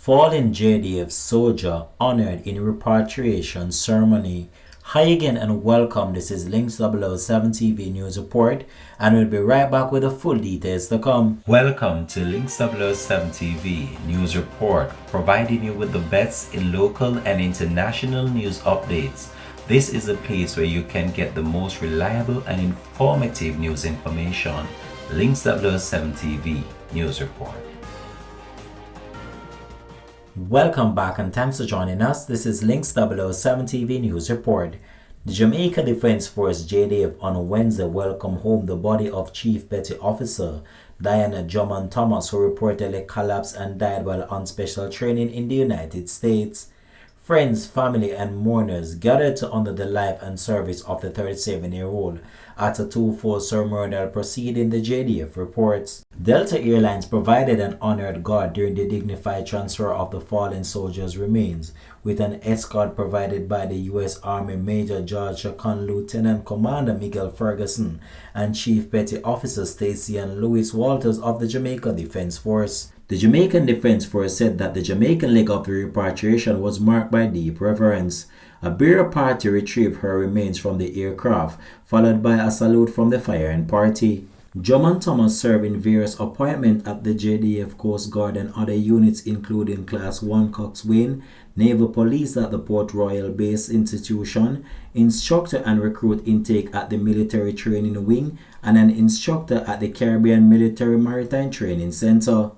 Fallen JDF soldier honored in repatriation ceremony. Hi again and welcome. This is Links 007 TV News Report, and we'll be right back with the full details to come. Welcome to Links 007 TV News Report, providing you with the best in local and international news updates. This is a place where you can get the most reliable and informative news information. Links 007 TV News Report. Welcome back and thanks for joining us. This is Links 007 TV News Report. The Jamaica Defense Force JDF on Wednesday welcomed home the body of Chief Petty Officer Diana Drummond Thomas, who reportedly collapsed and died while on special training in the United States. Friends, family, and mourners gathered to honor the life and service of the 37-year-old at a twofold ceremonial proceeding, the JDF reports. Delta Airlines provided an honored guard during the dignified transfer of the fallen soldiers' remains, with an escort provided by the U.S. Army Major George Chacon, Lieutenant Commander Miguel Ferguson, and Chief Petty Officer Stacy and Louis Walters of the Jamaica Defense Force. The Jamaican Defense Force said that the Jamaican leg of the repatriation was marked by deep reverence. A burial party retrieved her remains from the aircraft, followed by a salute from the firing party. Drummond Thomas served in various appointments at the JDF Coast Guard and other units, including Class 1 Coxswain, Naval Police at the Port Royal Base Institution, instructor and recruit intake at the Military Training Wing, and an instructor at the Caribbean Military Maritime Training Center.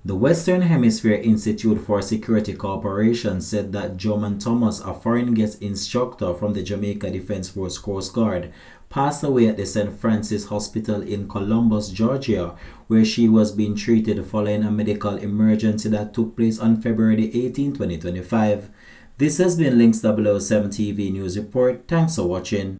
The Western Hemisphere Institute for Security Cooperation said that Drummond Thomas, a foreign guest instructor from the Jamaica Defense Force Coast Guard, passed away at the St. Francis Hospital in Columbus, Georgia, where she was being treated following a medical emergency that took place on February 18, 2025. This has been Links 007 TV News Report. Thanks for watching.